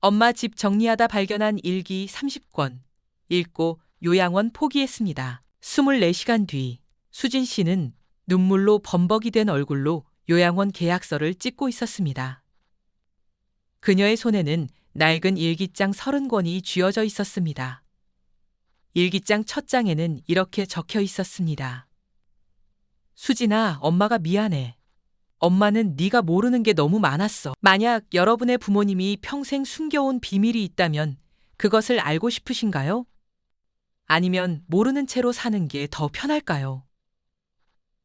엄마 집 정리하다 발견한 일기 30권. 읽고 요양원 포기했습니다. 24시간 뒤 수진 씨는 눈물로 범벅이 된 얼굴로 요양원 계약서를 찍고 있었습니다. 그녀의 손에는 낡은 일기장 30권이 쥐어져 있었습니다. 일기장 첫 장에는 이렇게 적혀 있었습니다. 수진아, 엄마가 미안해. 엄마는 네가 모르는 게 너무 많았어. 만약 여러분의 부모님이 평생 숨겨온 비밀이 있다면 그것을 알고 싶으신가요? 아니면 모르는 채로 사는 게 더 편할까요?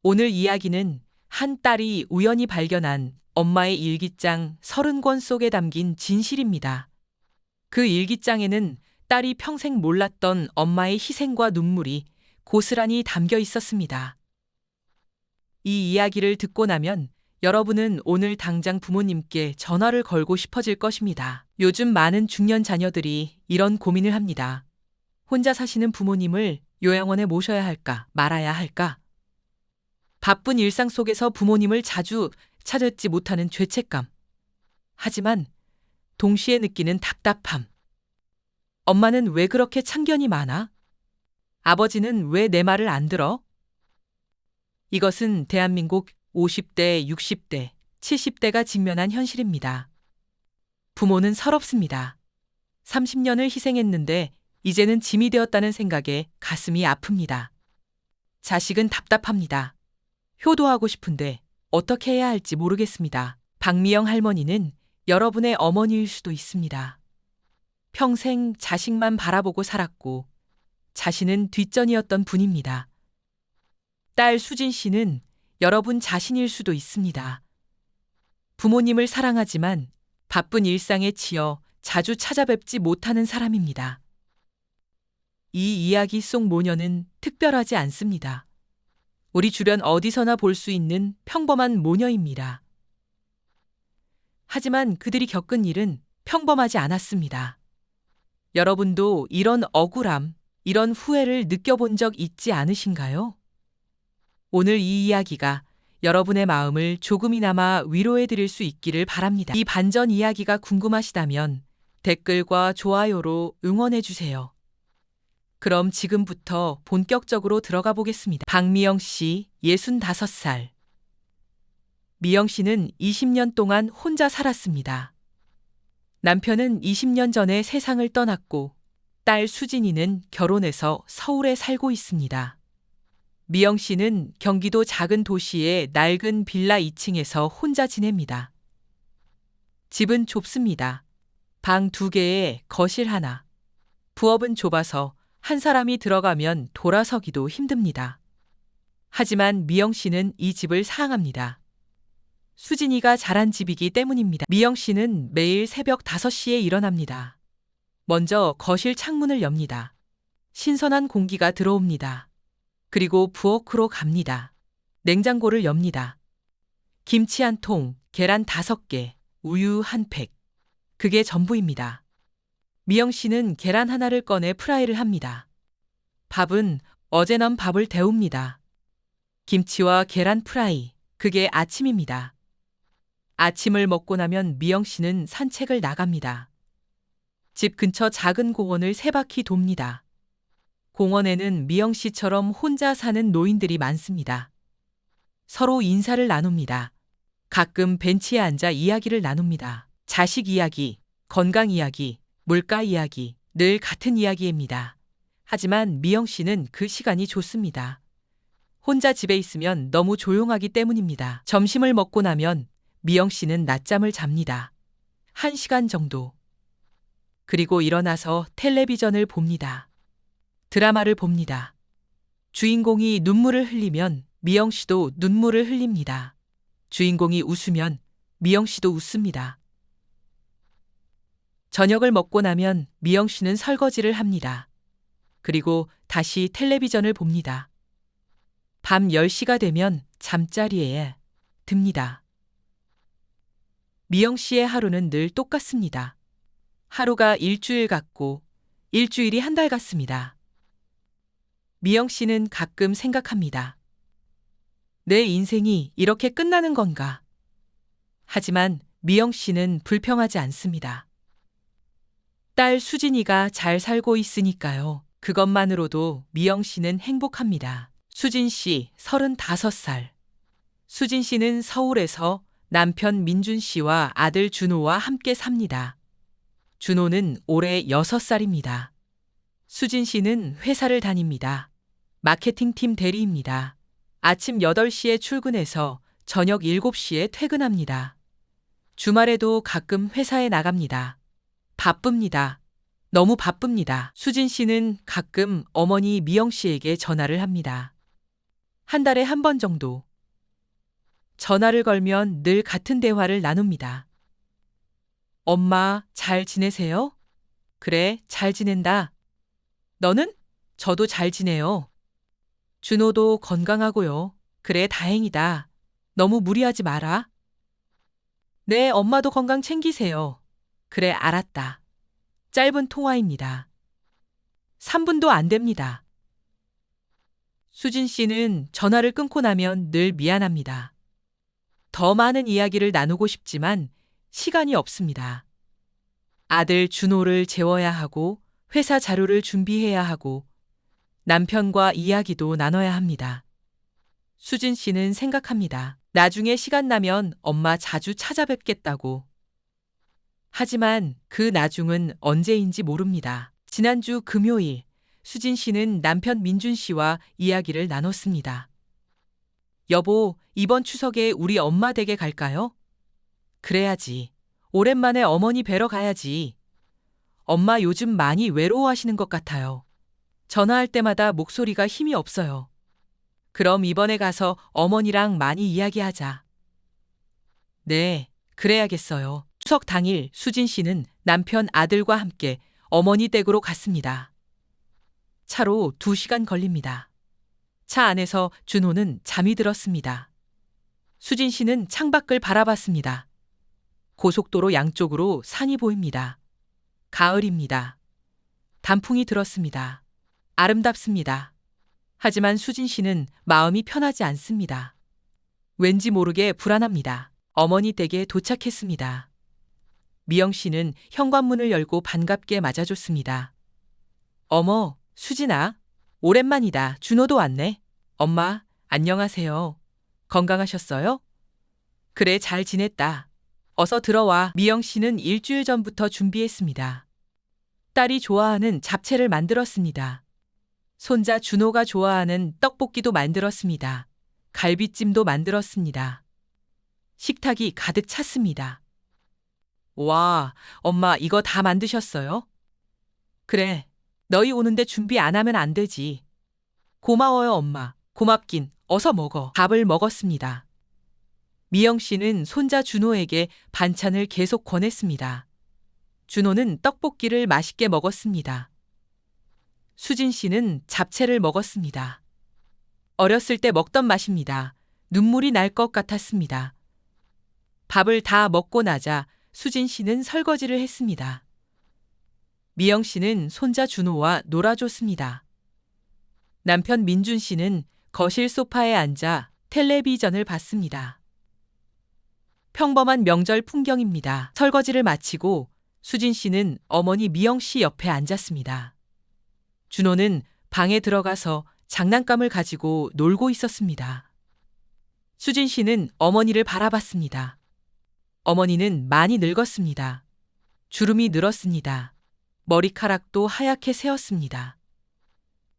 오늘 이야기는 한 딸이 우연히 발견한 엄마의 일기장 30권 속에 담긴 진실입니다. 그 일기장에는 딸이 평생 몰랐던 엄마의 희생과 눈물이 고스란히 담겨 있었습니다. 이 이야기를 듣고 나면 여러분은 오늘 당장 부모님께 전화를 걸고 싶어질 것입니다. 요즘 많은 중년 자녀들이 이런 고민을 합니다. 혼자 사시는 부모님을 요양원에 모셔야 할까, 말아야 할까? 바쁜 일상 속에서 부모님을 자주 찾지 못하는 죄책감. 하지만 동시에 느끼는 답답함. 엄마는 왜 그렇게 참견이 많아? 아버지는 왜 내 말을 안 들어? 이것은 대한민국 50대, 60대, 70대가 직면한 현실입니다. 부모는 서럽습니다. 30년을 희생했는데 이제는 짐이 되었다는 생각에 가슴이 아픕니다. 자식은 답답합니다. 효도하고 싶은데 어떻게 해야 할지 모르겠습니다. 박미영 할머니는 여러분의 어머니일 수도 있습니다. 평생 자식만 바라보고 살았고 자신은 뒷전이었던 분입니다. 딸 수진 씨는 여러분 자신일 수도 있습니다. 부모님을 사랑하지만 바쁜 일상에 치여 자주 찾아뵙지 못하는 사람입니다. 이 이야기 속 모녀는 특별하지 않습니다. 우리 주변 어디서나 볼 수 있는 평범한 모녀입니다. 하지만 그들이 겪은 일은 평범하지 않았습니다. 여러분도 이런 억울함, 이런 후회를 느껴본 적 있지 않으신가요? 오늘 이 이야기가 여러분의 마음을 조금이나마 위로해 드릴 수 있기를 바랍니다. 이 반전 이야기가 궁금하시다면 댓글과 좋아요로 응원해 주세요. 그럼 지금부터 본격적으로 들어가 보겠습니다. 박미영 씨, 65살. 미영 씨는 20년 동안 혼자 살았습니다. 남편은 20년 전에 세상을 떠났고 딸 수진이는 결혼해서 서울에 살고 있습니다. 미영 씨는 경기도 작은 도시의 낡은 빌라 2층에서 혼자 지냅니다. 집은 좁습니다. 방 2개에 거실 하나. 부엌은 좁아서 한 사람이 들어가면 돌아서기도 힘듭니다. 하지만 미영 씨는 이 집을 사랑합니다. 수진이가 자란 집이기 때문입니다. 미영 씨는 매일 새벽 5시에 일어납니다. 먼저 거실 창문을 엽니다. 신선한 공기가 들어옵니다. 그리고 부엌으로 갑니다. 냉장고를 엽니다. 김치 1통, 계란 5개, 우유 1팩. 그게 전부입니다. 미영 씨는 계란 하나를 꺼내 프라이를 합니다. 밥은 어제 남은 밥을 데웁니다. 김치와 계란 프라이, 그게 아침입니다. 아침을 먹고 나면 미영 씨는 산책을 나갑니다. 집 근처 작은 공원을 3바퀴 돕니다. 공원에는 미영 씨처럼 혼자 사는 노인들이 많습니다. 서로 인사를 나눕니다. 가끔 벤치에 앉아 이야기를 나눕니다. 자식 이야기, 건강 이야기, 물가 이야기, 늘 같은 이야기입니다. 하지만 미영 씨는 그 시간이 좋습니다. 혼자 집에 있으면 너무 조용하기 때문입니다. 점심을 먹고 나면 미영 씨는 낮잠을 잡니다. 1시간 정도. 그리고 일어나서 텔레비전을 봅니다. 드라마를 봅니다. 주인공이 눈물을 흘리면 미영 씨도 눈물을 흘립니다. 주인공이 웃으면 미영 씨도 웃습니다. 저녁을 먹고 나면 미영 씨는 설거지를 합니다. 그리고 다시 텔레비전을 봅니다. 밤 10시가 되면 잠자리에 듭니다. 미영 씨의 하루는 늘 똑같습니다. 하루가 일주일 같고 일주일이 한 달 같습니다. 미영 씨는 가끔 생각합니다. 내 인생이 이렇게 끝나는 건가? 하지만 미영 씨는 불평하지 않습니다. 딸 수진이가 잘 살고 있으니까요. 그것만으로도 미영 씨는 행복합니다. 수진 씨 35살. 수진 씨는 서울에서 남편 민준 씨와 아들 준호와 함께 삽니다. 준호는 올해 6살입니다. 수진 씨는 회사를 다닙니다. 마케팅팀 대리입니다. 아침 8시에 출근해서 저녁 7시에 퇴근합니다. 주말에도 가끔 회사에 나갑니다. 바쁩니다. 너무 바쁩니다. 수진 씨는 가끔 어머니 미영 씨에게 전화를 합니다. 한 달에 한 번 정도. 전화를 걸면 늘 같은 대화를 나눕니다. 엄마, 잘 지내세요? 그래, 잘 지낸다. 너는? 저도 잘 지내요. 준호도 건강하고요. 그래, 다행이다. 너무 무리하지 마라. 네, 엄마도 건강 챙기세요. 그래, 알았다. 짧은 통화입니다. 3분도 안 됩니다. 수진 씨는 전화를 끊고 나면 늘 미안합니다. 더 많은 이야기를 나누고 싶지만 시간이 없습니다. 아들 준호를 재워야 하고 회사 자료를 준비해야 하고 남편과 이야기도 나눠야 합니다. 수진 씨는 생각합니다. 나중에 시간 나면 엄마 자주 찾아뵙겠다고. 하지만 그 나중은 언제인지 모릅니다. 지난주 금요일, 수진 씨는 남편 민준 씨와 이야기를 나눴습니다. 여보, 이번 추석에 우리 엄마 댁에 갈까요? 그래야지. 오랜만에 어머니 뵈러 가야지. 엄마 요즘 많이 외로워하시는 것 같아요. 전화할 때마다 목소리가 힘이 없어요. 그럼 이번에 가서 어머니랑 많이 이야기하자. 네, 그래야겠어요. 추석 당일 수진 씨는 남편 아들과 함께 어머니 댁으로 갔습니다. 차로 2시간 걸립니다. 차 안에서 준호는 잠이 들었습니다. 수진 씨는 창밖을 바라봤습니다. 고속도로 양쪽으로 산이 보입니다. 가을입니다. 단풍이 들었습니다. 아름답습니다. 하지만 수진 씨는 마음이 편하지 않습니다. 왠지 모르게 불안합니다. 어머니 댁에 도착했습니다. 미영 씨는 현관문을 열고 반갑게 맞아줬습니다. 어머, 수진아. 오랜만이다. 준호도 왔네. 엄마, 안녕하세요. 건강하셨어요? 그래, 잘 지냈다. 어서 들어와. 미영 씨는 일주일 전부터 준비했습니다. 딸이 좋아하는 잡채를 만들었습니다. 손자 준호가 좋아하는 떡볶이도 만들었습니다. 갈비찜도 만들었습니다. 식탁이 가득 찼습니다. 와, 엄마 이거 다 만드셨어요? 그래, 너희 오는데 준비 안 하면 안 되지. 고마워요, 엄마. 고맙긴. 어서 먹어. 밥을 먹었습니다. 미영 씨는 손자 준호에게 반찬을 계속 권했습니다. 준호는 떡볶이를 맛있게 먹었습니다. 수진 씨는 잡채를 먹었습니다. 어렸을 때 먹던 맛입니다. 눈물이 날 것 같았습니다. 밥을 다 먹고 나자 수진 씨는 설거지를 했습니다. 미영 씨는 손자 준호와 놀아줬습니다. 남편 민준 씨는 거실 소파에 앉아 텔레비전을 봤습니다. 평범한 명절 풍경입니다. 설거지를 마치고 수진 씨는 어머니 미영 씨 옆에 앉았습니다. 준호는 방에 들어가서 장난감을 가지고 놀고 있었습니다. 수진 씨는 어머니를 바라봤습니다. 어머니는 많이 늙었습니다. 주름이 늘었습니다. 머리카락도 하얗게 새었습니다.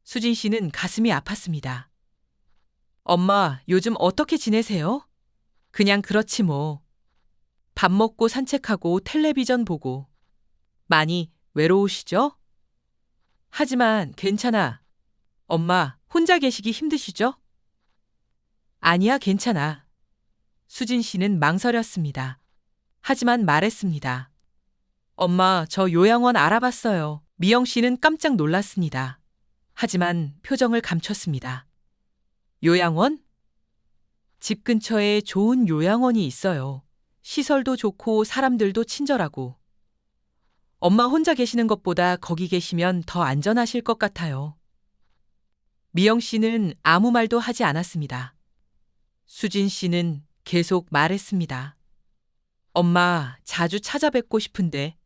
수진 씨는 가슴이 아팠습니다. 엄마, 요즘 어떻게 지내세요? 그냥 그렇지 뭐. 밥 먹고 산책하고 텔레비전 보고. 많이 외로우시죠? 하지만 괜찮아. 엄마, 혼자 계시기 힘드시죠? 아니야, 괜찮아. 수진 씨는 망설였습니다. 하지만 말했습니다. 엄마, 저 요양원 알아봤어요. 미영 씨는 깜짝 놀랐습니다. 하지만 표정을 감췄습니다. 요양원? 집 근처에 좋은 요양원이 있어요. 시설도 좋고 사람들도 친절하고. 엄마 혼자 계시는 것보다 거기 계시면 더 안전하실 것 같아요. 미영 씨는 아무 말도 하지 않았습니다. 수진 씨는 계속 말했습니다. 엄마, 자주 찾아뵙고 싶은데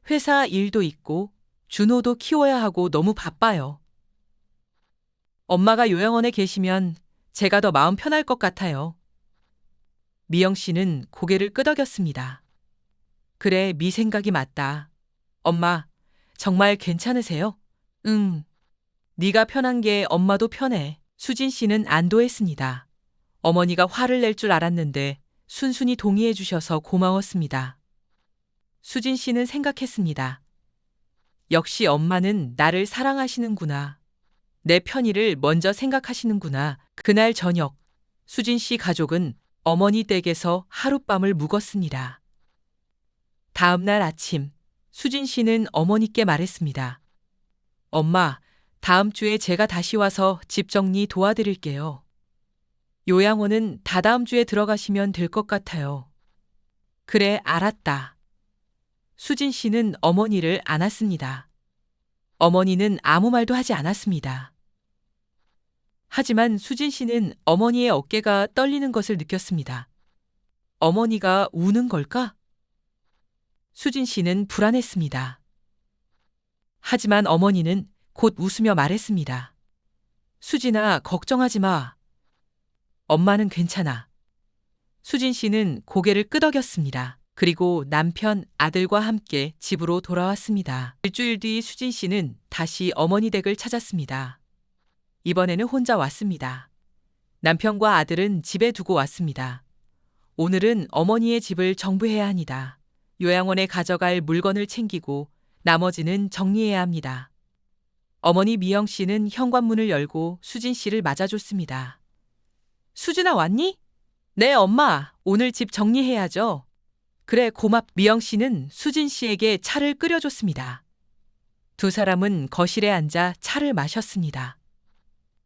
회사 일도 있고 준호도 키워야 하고 너무 바빠요. 엄마가 요양원에 계시면 제가 더 마음 편할 것 같아요. 미영 씨는 고개를 끄덕였습니다. 그래, 미 생각이 맞다. 엄마, 정말 괜찮으세요? 응. 네가 편한 게 엄마도 편해. 수진 씨는 안도했습니다. 어머니가 화를 낼 줄 알았는데 순순히 동의해 주셔서 고마웠습니다. 수진 씨는 생각했습니다. 역시 엄마는 나를 사랑하시는구나. 내 편의를 먼저 생각하시는구나. 그날 저녁, 수진 씨 가족은 어머니 댁에서 하룻밤을 묵었습니다. 다음 날 아침, 수진 씨는 어머니께 말했습니다. 엄마, 다음 주에 제가 다시 와서 집 정리 도와드릴게요. 요양원은 다다음 주에 들어가시면 될 것 같아요. 그래, 알았다. 수진 씨는 어머니를 안았습니다. 어머니는 아무 말도 하지 않았습니다. 하지만 수진 씨는 어머니의 어깨가 떨리는 것을 느꼈습니다. 어머니가 우는 걸까? 수진 씨는 불안했습니다. 하지만 어머니는 곧 웃으며 말했습니다. 수진아, 걱정하지 마. 엄마는 괜찮아. 수진 씨는 고개를 끄덕였습니다. 그리고 남편, 아들과 함께 집으로 돌아왔습니다. 일주일 뒤 수진 씨는 다시 어머니 댁을 찾았습니다. 이번에는 혼자 왔습니다. 남편과 아들은 집에 두고 왔습니다. 오늘은 어머니의 집을 정비해야 합니다. 요양원에 가져갈 물건을 챙기고 나머지는 정리해야 합니다. 어머니 미영 씨는 현관문을 열고 수진 씨를 맞아줬습니다. 수진아, 왔니? 네, 엄마. 오늘 집 정리해야죠. 그래, 미영 씨는 수진 씨에게 차를 끓여줬습니다. 두 사람은 거실에 앉아 차를 마셨습니다.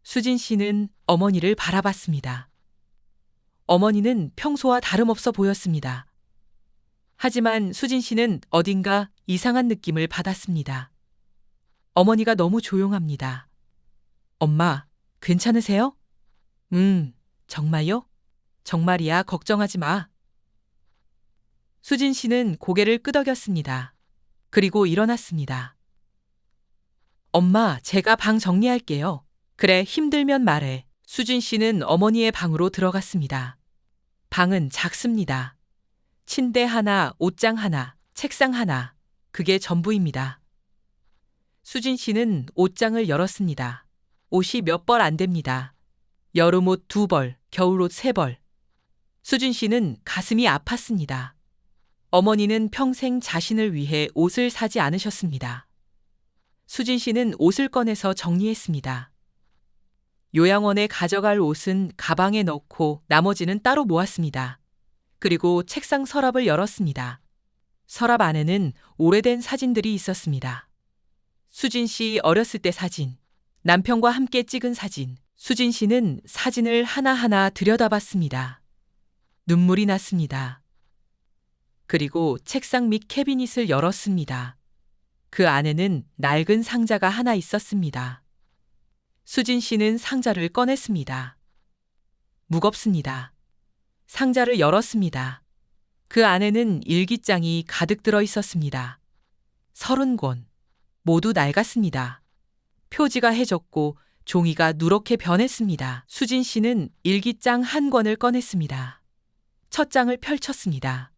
수진 씨는 어머니를 바라봤습니다. 어머니는 평소와 다름없어 보였습니다. 하지만 수진 씨는 어딘가 이상한 느낌을 받았습니다. 어머니가 너무 조용합니다. 엄마, 괜찮으세요? 정말요? 정말이야, 걱정하지 마. 수진 씨는 고개를 끄덕였습니다. 그리고 일어났습니다. 엄마, 제가 방 정리할게요. 그래, 힘들면 말해. 수진 씨는 어머니의 방으로 들어갔습니다. 방은 작습니다. 침대 하나, 옷장 하나, 책상 하나. 그게 전부입니다. 수진 씨는 옷장을 열었습니다. 옷이 몇 벌 안 됩니다. 여름옷 2벌, 겨울옷 3벌. 수진 씨는 가슴이 아팠습니다. 어머니는 평생 자신을 위해 옷을 사지 않으셨습니다. 수진 씨는 옷을 꺼내서 정리했습니다. 요양원에 가져갈 옷은 가방에 넣고 나머지는 따로 모았습니다. 그리고 책상 서랍을 열었습니다. 서랍 안에는 오래된 사진들이 있었습니다. 수진 씨 어렸을 때 사진, 남편과 함께 찍은 사진. 수진 씨는 사진을 하나하나 들여다봤습니다. 눈물이 났습니다. 그리고 책상 밑 캐비닛을 열었습니다. 그 안에는 낡은 상자가 하나 있었습니다. 수진 씨는 상자를 꺼냈습니다. 무겁습니다. 상자를 열었습니다. 그 안에는 일기장이 가득 들어 있었습니다. 30권. 모두 낡았습니다. 표지가 해졌고 종이가 누렇게 변했습니다. 수진 씨는 일기장 한 권을 꺼냈습니다. 첫 장을 펼쳤습니다.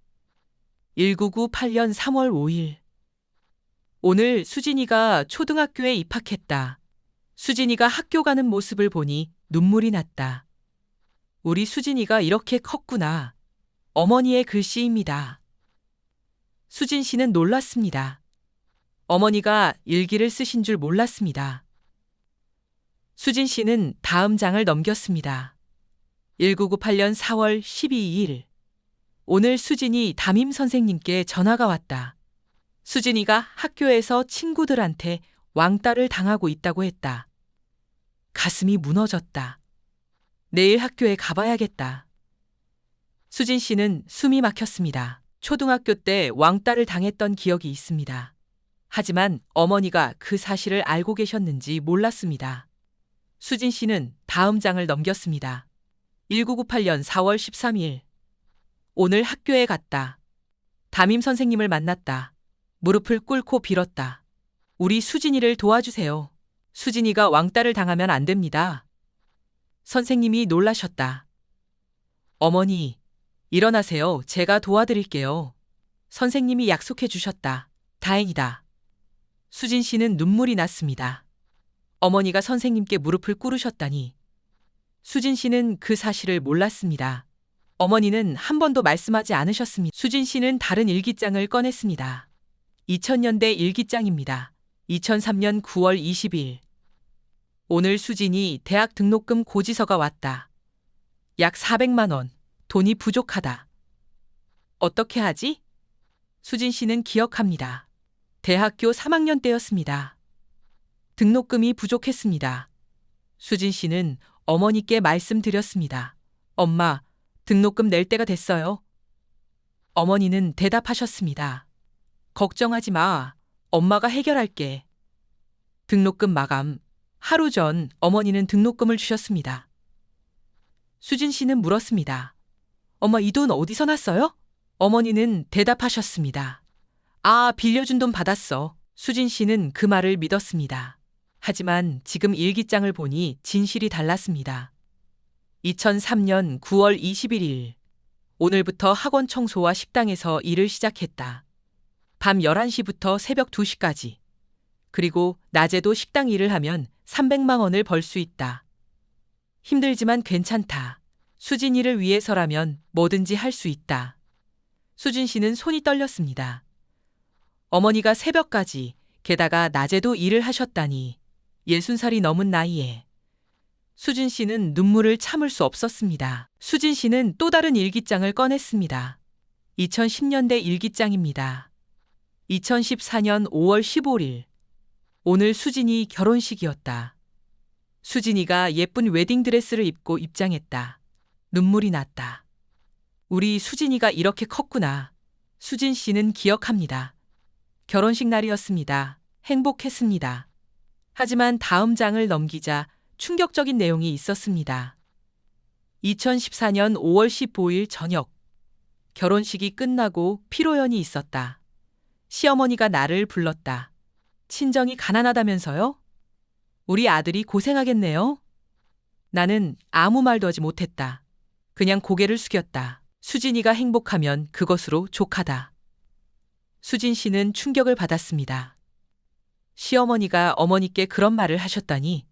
1998년 3월 5일. 오늘 수진이가 초등학교에 입학했다. 수진이가 학교 가는 모습을 보니 눈물이 났다. 우리 수진이가 이렇게 컸구나. 어머니의 글씨입니다. 수진 씨는 놀랐습니다. 어머니가 일기를 쓰신 줄 몰랐습니다. 수진 씨는 다음 장을 넘겼습니다. 1998년 4월 12일. 오늘 수진이 담임 선생님께 전화가 왔다. 수진이가 학교에서 친구들한테 왕따를 당하고 있다고 했다. 가슴이 무너졌다. 내일 학교에 가봐야겠다. 수진 씨는 숨이 막혔습니다. 초등학교 때 왕따를 당했던 기억이 있습니다. 하지만 어머니가 그 사실을 알고 계셨는지 몰랐습니다. 수진 씨는 다음 장을 넘겼습니다. 1998년 4월 13일. 오늘 학교에 갔다. 담임 선생님을 만났다. 무릎을 꿇고 빌었다. 우리 수진이를 도와주세요. 수진이가 왕따를 당하면 안 됩니다. 선생님이 놀라셨다. 어머니, 일어나세요. 제가 도와드릴게요. 선생님이 약속해 주셨다. 다행이다. 수진 씨는 눈물이 났습니다. 어머니가 선생님께 무릎을 꿇으셨다니. 수진 씨는 그 사실을 몰랐습니다. 어머니는 한 번도 말씀하지 않으셨습니다. 수진 씨는 다른 일기장을 꺼냈습니다. 2000년대 일기장입니다. 2003년 9월 20일. 오늘 수진이 대학 등록금 고지서가 왔다. 약 400만 원. 돈이 부족하다. 어떻게 하지? 수진 씨는 기억합니다. 대학교 3학년 때였습니다. 등록금이 부족했습니다. 수진 씨는 어머니께 말씀드렸습니다. 엄마, 등록금 낼 때가 됐어요. 어머니는 대답하셨습니다. 걱정하지 마. 엄마가 해결할게. 등록금 마감. 하루 전 어머니는 등록금을 주셨습니다. 수진 씨는 물었습니다. 엄마, 이 돈 어디서 났어요? 어머니는 대답하셨습니다. 아, 빌려준 돈 받았어. 수진 씨는 그 말을 믿었습니다. 하지만 지금 일기장을 보니 진실이 달랐습니다. 2003년 9월 21일. 오늘부터 학원 청소와 식당에서 일을 시작했다. 밤 11시부터 새벽 2시까지. 그리고 낮에도 식당 일을 하면 300만 원을 벌 수 있다. 힘들지만 괜찮다. 수진이를 위해서라면 뭐든지 할 수 있다. 수진 씨는 손이 떨렸습니다. 어머니가 새벽까지, 게다가 낮에도 일을 하셨다니. 60살이 넘은 나이에. 수진 씨는 눈물을 참을 수 없었습니다. 수진 씨는 또 다른 일기장을 꺼냈습니다. 2010년대 일기장입니다. 2014년 5월 15일. 오늘 수진이 결혼식이었다. 수진이가 예쁜 웨딩드레스를 입고 입장했다. 눈물이 났다. 우리 수진이가 이렇게 컸구나. 수진 씨는 기억합니다. 결혼식 날이었습니다. 행복했습니다. 하지만 다음 장을 넘기자 충격적인 내용이 있었습니다. 2014년 5월 15일 저녁. 결혼식이 끝나고 피로연이 있었다. 시어머니가 나를 불렀다. 친정이 가난하다면서요? 우리 아들이 고생하겠네요. 나는 아무 말도 하지 못했다. 그냥 고개를 숙였다. 수진이가 행복하면 그것으로 족하다. 수진 씨는 충격을 받았습니다. 시어머니가 어머니께 그런 말을 하셨다니.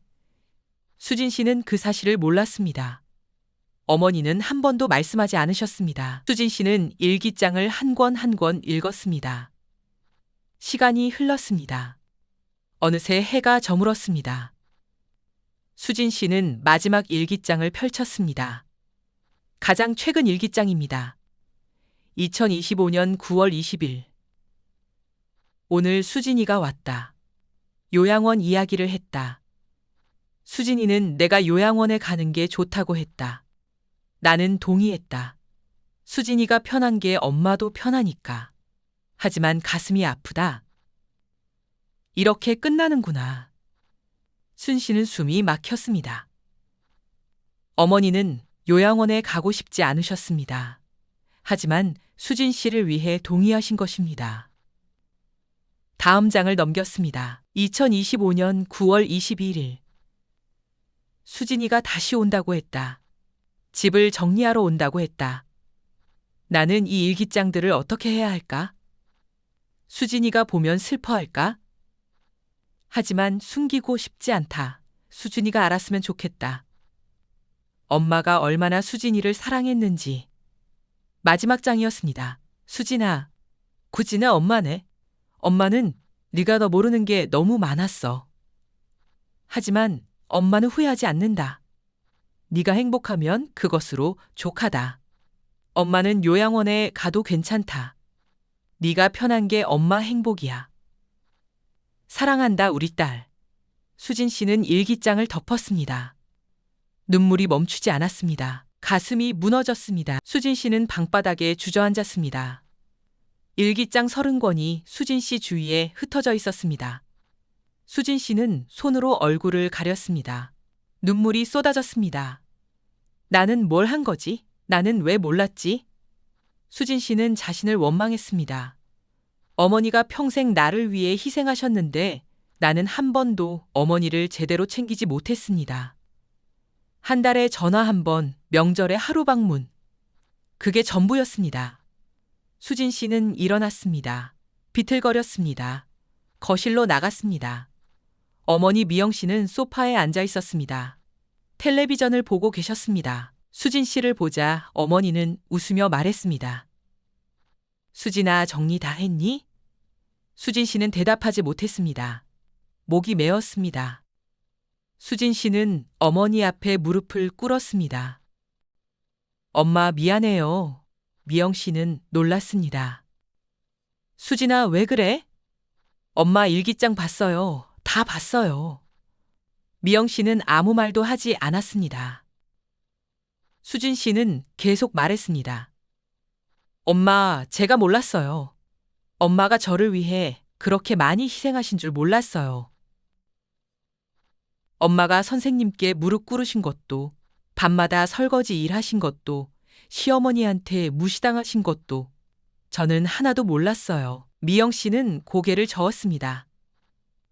수진 씨는 그 사실을 몰랐습니다. 어머니는 한 번도 말씀하지 않으셨습니다. 수진 씨는 일기장을 한 권 한 권 읽었습니다. 시간이 흘렀습니다. 어느새 해가 저물었습니다. 수진 씨는 마지막 일기장을 펼쳤습니다. 가장 최근 일기장입니다. 2025년 9월 20일. 오늘 수진이가 왔다. 요양원 이야기를 했다. 수진이는 내가 요양원에 가는 게 좋다고 했다. 나는 동의했다. 수진이가 편한 게 엄마도 편하니까. 하지만 가슴이 아프다. 이렇게 끝나는구나. 순 씨는 숨이 막혔습니다. 어머니는 요양원에 가고 싶지 않으셨습니다. 하지만 수진 씨를 위해 동의하신 것입니다. 다음 장을 넘겼습니다. 2025년 9월 21일. 수진이가 다시 온다고 했다. 집을 정리하러 온다고 했다. 나는 이 일기장들을 어떻게 해야 할까? 수진이가 보면 슬퍼할까? 하지만 숨기고 싶지 않다. 수진이가 알았으면 좋겠다. 엄마가 얼마나 수진이를 사랑했는지. 마지막 장이었습니다. 수진아, 구진아 엄마네. 엄마는 네가 더 모르는 게 너무 많았어. 하지만 엄마는 후회하지 않는다. 네가 행복하면 그것으로 족하다. 엄마는 요양원에 가도 괜찮다. 네가 편한 게 엄마 행복이야. 사랑한다 우리 딸. 수진 씨는 일기장을 덮었습니다. 눈물이 멈추지 않았습니다. 가슴이 무너졌습니다. 수진 씨는 방바닥에 주저앉았습니다. 일기장 30권이 수진 씨 주위에 흩어져 있었습니다. 수진 씨는 손으로 얼굴을 가렸습니다. 눈물이 쏟아졌습니다. 나는 뭘 한 거지? 나는 왜 몰랐지? 수진 씨는 자신을 원망했습니다. 어머니가 평생 나를 위해 희생하셨는데 나는 한 번도 어머니를 제대로 챙기지 못했습니다. 한 달에 전화 한 번, 명절에 하루 방문. 그게 전부였습니다. 수진 씨는 일어났습니다. 비틀거렸습니다. 거실로 나갔습니다. 어머니 미영 씨는 소파에 앉아 있었습니다. 텔레비전을 보고 계셨습니다. 수진 씨를 보자 어머니는 웃으며 말했습니다. 수진아, 정리 다 했니? 수진 씨는 대답하지 못했습니다. 목이 메었습니다. 수진 씨는 어머니 앞에 무릎을 꿇었습니다. 엄마 미안해요. 미영 씨는 놀랐습니다. 수진아, 왜 그래? 엄마 일기장 봤어요. 다 봤어요. 미영 씨는 아무 말도 하지 않았습니다. 수진 씨는 계속 말했습니다. 엄마, 제가 몰랐어요. 엄마가 저를 위해 그렇게 많이 희생하신 줄 몰랐어요. 엄마가 선생님께 무릎 꿇으신 것도, 밤마다 설거지 일하신 것도, 시어머니한테 무시당하신 것도 저는 하나도 몰랐어요. 미영 씨는 고개를 저었습니다.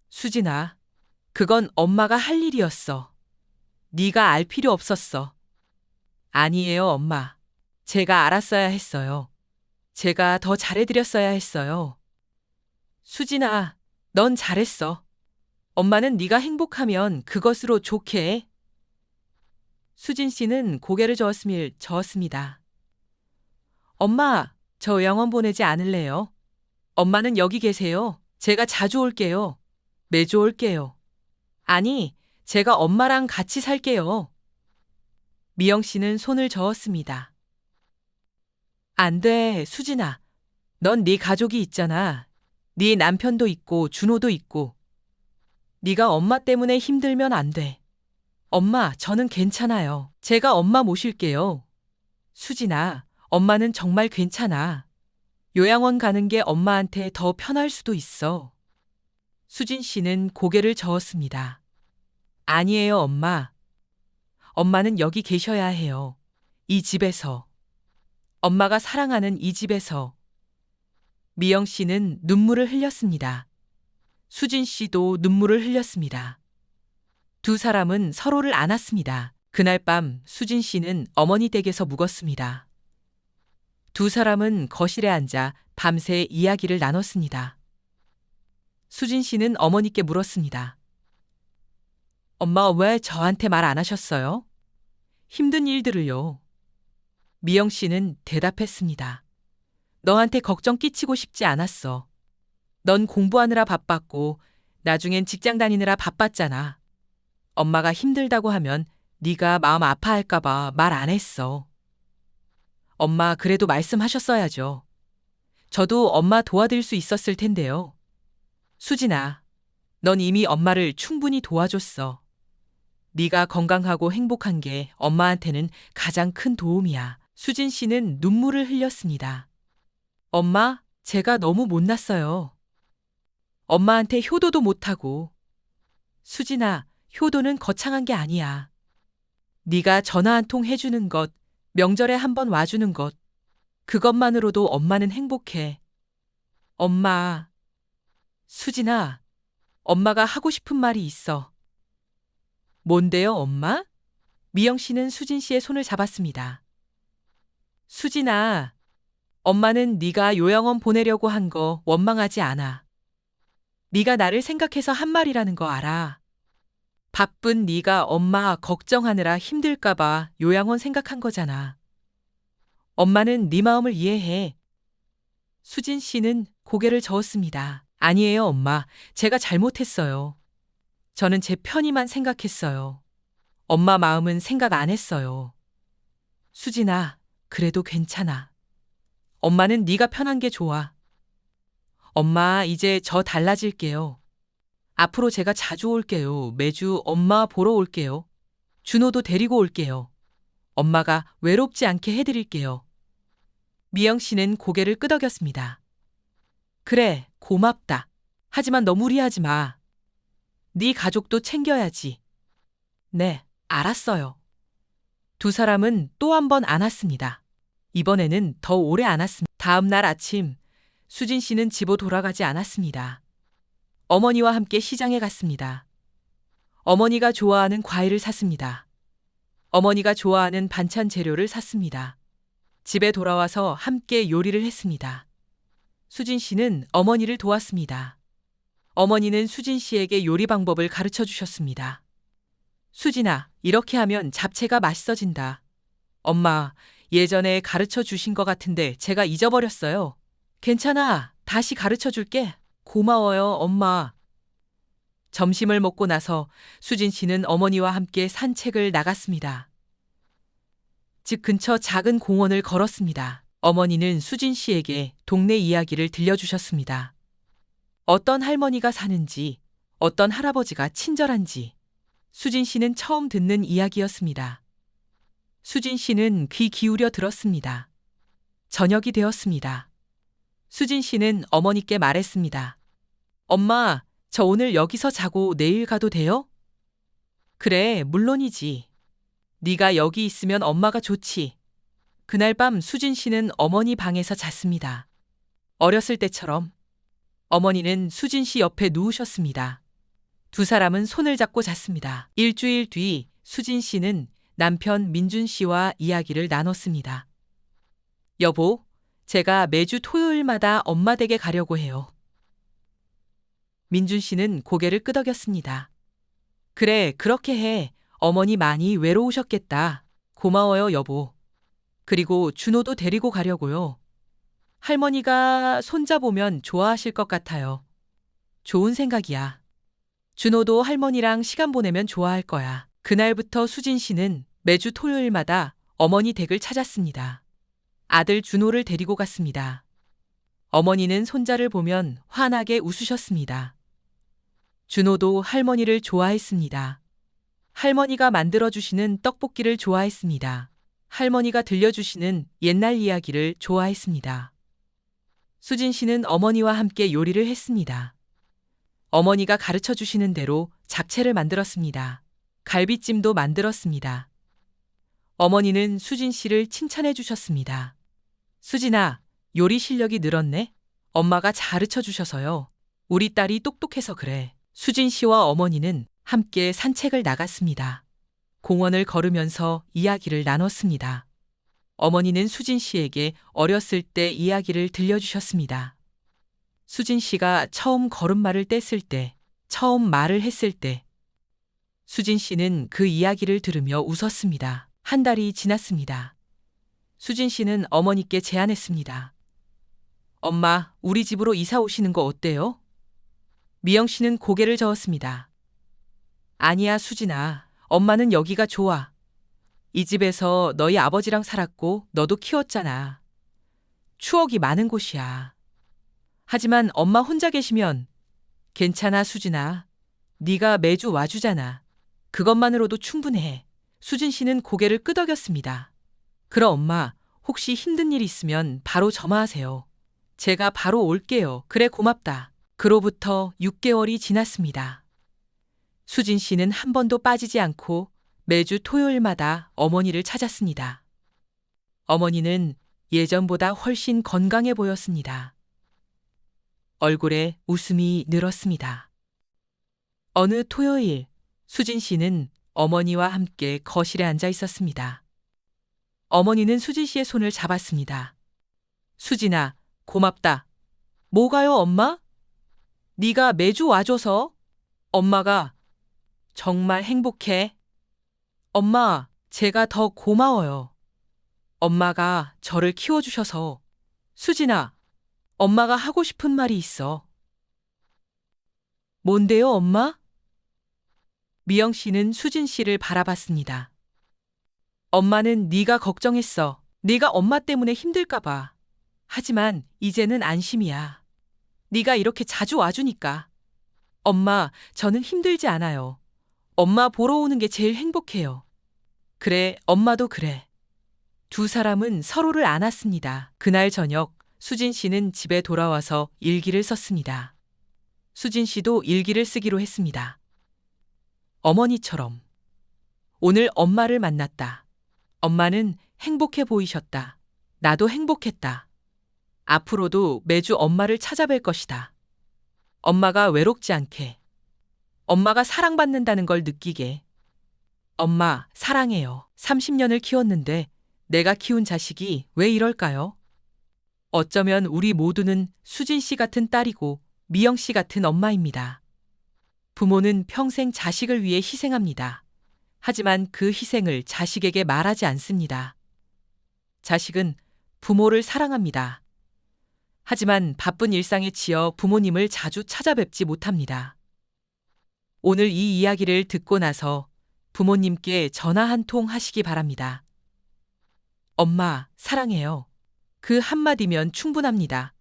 수진아, 그건 엄마가 할 일이었어. 네가 알 필요 없었어. 아니에요, 엄마. 제가 알았어야 했어요. 제가 더 잘해드렸어야 했어요. 수진아, 넌 잘했어. 엄마는 네가 행복하면 그것으로 좋게 해. 수진 씨는 고개를 저었습니다. 엄마, 저 영원 보내지 않을래요. 엄마는 여기 계세요. 제가 자주 올게요. 매주 올게요. 아니, 제가 엄마랑 같이 살게요. 미영 씨는 손을 저었습니다. 안 돼, 수진아. 넌 네 가족이 있잖아. 네 남편도 있고 준호도 있고. 네가 엄마 때문에 힘들면 안 돼. 엄마, 저는 괜찮아요. 제가 엄마 모실게요. 수진아, 엄마는 정말 괜찮아. 요양원 가는 게 엄마한테 더 편할 수도 있어. 수진 씨는 고개를 저었습니다. 아니에요, 엄마. 엄마는 여기 계셔야 해요. 이 집에서. 엄마가 사랑하는 이 집에서. 미영 씨는 눈물을 흘렸습니다. 수진 씨도 눈물을 흘렸습니다. 두 사람은 서로를 안았습니다. 그날 밤 수진 씨는 어머니 댁에서 묵었습니다. 두 사람은 거실에 앉아 밤새 이야기를 나눴습니다. 수진 씨는 어머니께 물었습니다. 엄마, 왜 저한테 말 안 하셨어요? 힘든 일들을요. 미영 씨는 대답했습니다. 너한테 걱정 끼치고 싶지 않았어. 넌 공부하느라 바빴고 나중엔 직장 다니느라 바빴잖아. 엄마가 힘들다고 하면 네가 마음 아파할까 봐 말 안 했어. 엄마, 그래도 말씀하셨어야죠. 저도 엄마 도와드릴 수 있었을 텐데요. 수진아, 넌 이미 엄마를 충분히 도와줬어. 네가 건강하고 행복한 게 엄마한테는 가장 큰 도움이야. 수진 씨는 눈물을 흘렸습니다. 엄마, 제가 너무 못났어요. 엄마한테 효도도 못하고. 수진아, 효도는 거창한 게 아니야. 네가 전화 한 통 해주는 것, 명절에 한 번 와주는 것, 그것만으로도 엄마는 행복해. 엄마. 수진아, 엄마가 하고 싶은 말이 있어. 뭔데요, 엄마? 미영 씨는 수진 씨의 손을 잡았습니다. 수진아, 엄마는 네가 요양원 보내려고 한 거 원망하지 않아. 네가 나를 생각해서 한 말이라는 거 알아. 바쁜 네가 엄마 걱정하느라 힘들까 봐 요양원 생각한 거잖아. 엄마는 네 마음을 이해해. 수진 씨는 고개를 저었습니다. 아니에요, 엄마. 제가 잘못했어요. 저는 제 편의만 생각했어요. 엄마 마음은 생각 안 했어요. 수진아, 그래도 괜찮아. 엄마는 네가 편한 게 좋아. 엄마, 이제 저 달라질게요. 앞으로 제가 자주 올게요. 매주 엄마 보러 올게요. 준호도 데리고 올게요. 엄마가 외롭지 않게 해드릴게요. 미영 씨는 고개를 끄덕였습니다. 그래, 고맙다. 하지만 너 무리하지 마. 네 가족도 챙겨야지. 네, 알았어요. 두 사람은 또 한 번 안았습니다. 이번에는 더 오래 안았습니다. 다음 날 아침, 수진 씨는 집으로 돌아가지 않았습니다. 어머니와 함께 시장에 갔습니다. 어머니가 좋아하는 과일을 샀습니다. 어머니가 좋아하는 반찬 재료를 샀습니다. 집에 돌아와서 함께 요리를 했습니다. 수진 씨는 어머니를 도왔습니다. 어머니는 수진 씨에게 요리 방법을 가르쳐 주셨습니다. 수진아, 이렇게 하면 잡채가 맛있어진다. 엄마, 예전에 가르쳐 주신 것 같은데 제가 잊어버렸어요. 괜찮아. 다시 가르쳐 줄게. 고마워요, 엄마. 점심을 먹고 나서 수진 씨는 어머니와 함께 산책을 나갔습니다. 집 근처 작은 공원을 걸었습니다. 어머니는 수진 씨에게 동네 이야기를 들려주셨습니다. 어떤 할머니가 사는지, 어떤 할아버지가 친절한지, 수진 씨는 처음 듣는 이야기였습니다. 수진 씨는 귀 기울여 들었습니다. 저녁이 되었습니다. 수진 씨는 어머니께 말했습니다. 엄마, 저 오늘 여기서 자고 내일 가도 돼요? 그래, 물론이지. 네가 여기 있으면 엄마가 좋지. 그날 밤 수진 씨는 어머니 방에서 잤습니다. 어렸을 때처럼 어머니는 수진 씨 옆에 누우셨습니다. 두 사람은 손을 잡고 잤습니다. 일주일 뒤 수진 씨는 남편 민준 씨와 이야기를 나눴습니다. 여보, 제가 매주 토요일마다 엄마 댁에 가려고 해요. 민준 씨는 고개를 끄덕였습니다. 그래, 그렇게 해. 어머니 많이 외로우셨겠다. 고마워요, 여보. 그리고 준호도 데리고 가려고요. 할머니가 손자 보면 좋아하실 것 같아요. 좋은 생각이야. 준호도 할머니랑 시간 보내면 좋아할 거야. 그날부터 수진 씨는 매주 토요일마다 어머니 댁을 찾았습니다. 아들 준호를 데리고 갔습니다. 어머니는 손자를 보면 환하게 웃으셨습니다. 준호도 할머니를 좋아했습니다. 할머니가 만들어주시는 떡볶이를 좋아했습니다. 할머니가 들려주시는 옛날 이야기를 좋아했습니다. 수진 씨는 어머니와 함께 요리를 했습니다. 어머니가 가르쳐 주시는 대로 잡채를 만들었습니다. 갈비찜도 만들었습니다. 어머니는 수진 씨를 칭찬해 주셨습니다. 수진아, 요리 실력이 늘었네? 엄마가 가르쳐 주셔서요. 우리 딸이 똑똑해서 그래. 수진 씨와 어머니는 함께 산책을 나갔습니다. 공원을 걸으면서 이야기를 나눴습니다. 어머니는 수진 씨에게 어렸을 때 이야기를 들려주셨습니다. 수진 씨가 처음 걸음마를 뗐을 때, 처음 말을 했을 때, 수진 씨는 그 이야기를 들으며 웃었습니다. 한 달이 지났습니다. 수진 씨는 어머니께 제안했습니다. 엄마, 우리 집으로 이사 오시는 거 어때요? 미영 씨는 고개를 저었습니다. 아니야, 수진아. 엄마는 여기가 좋아. 이 집에서 너희 아버지랑 살았고 너도 키웠잖아. 추억이 많은 곳이야. 하지만 엄마 혼자 계시면 괜찮아, 수진아. 네가 매주 와주잖아. 그것만으로도 충분해. 수진 씨는 고개를 끄덕였습니다. 그럼 엄마, 혹시 힘든 일 있으면 바로 전화하세요. 제가 바로 올게요. 그래, 고맙다. 그로부터 6개월이 지났습니다. 수진 씨는 한 번도 빠지지 않고 매주 토요일마다 어머니를 찾았습니다. 어머니는 예전보다 훨씬 건강해 보였습니다. 얼굴에 웃음이 늘었습니다. 어느 토요일, 수진 씨는 어머니와 함께 거실에 앉아 있었습니다. 어머니는 수진 씨의 손을 잡았습니다. 수진아, 고맙다. 뭐가요, 엄마? 네가 매주 와줘서 엄마가 정말 행복해. 엄마, 제가 더 고마워요. 엄마가 저를 키워주셔서. 수진아, 엄마가 하고 싶은 말이 있어. 뭔데요, 엄마? 미영 씨는 수진 씨를 바라봤습니다. 엄마는 네가 걱정했어. 네가 엄마 때문에 힘들까 봐. 하지만 이제는 안심이야. 네가 이렇게 자주 와주니까. 엄마, 저는 힘들지 않아요. 엄마 보러 오는 게 제일 행복해요. 그래, 엄마도 그래. 두 사람은 서로를 안았습니다. 그날 저녁, 수진 씨는 집에 돌아와서 일기를 썼습니다. 수진 씨도 일기를 쓰기로 했습니다. 어머니처럼. 오늘 엄마를 만났다. 엄마는 행복해 보이셨다. 나도 행복했다. 앞으로도 매주 엄마를 찾아뵐 것이다. 엄마가 외롭지 않게. 엄마가 사랑받는다는 걸 느끼게. 엄마, 사랑해요. 30년을 키웠는데 내가 키운 자식이 왜 이럴까요? 어쩌면 우리 모두는 수진 씨 같은 딸이고 미영 씨 같은 엄마입니다. 부모는 평생 자식을 위해 희생합니다. 하지만 그 희생을 자식에게 말하지 않습니다. 자식은 부모를 사랑합니다. 하지만 바쁜 일상에 치여 부모님을 자주 찾아뵙지 못합니다. 오늘 이 이야기를 듣고 나서 부모님께 전화 한 통 하시기 바랍니다. 엄마, 사랑해요. 그 한마디면 충분합니다.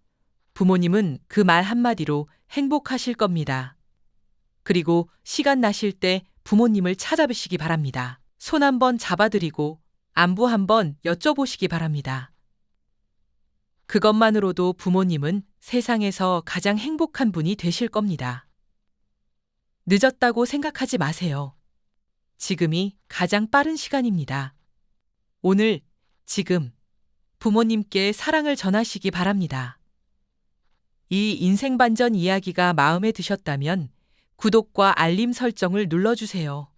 부모님은 그 말 한마디로 행복하실 겁니다. 그리고 시간 나실 때 부모님을 찾아뵈시기 바랍니다. 손 한번 잡아드리고 안부 한번 여쭤보시기 바랍니다. 그것만으로도 부모님은 세상에서 가장 행복한 분이 되실 겁니다. 늦었다고 생각하지 마세요. 지금이 가장 빠른 시간입니다. 오늘, 지금 부모님께 사랑을 전하시기 바랍니다. 이 인생반전 이야기가 마음에 드셨다면 구독과 알림 설정을 눌러주세요.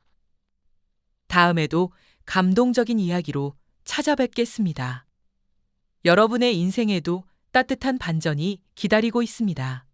다음에도 감동적인 이야기로 찾아뵙겠습니다. 여러분의 인생에도 따뜻한 반전이 기다리고 있습니다.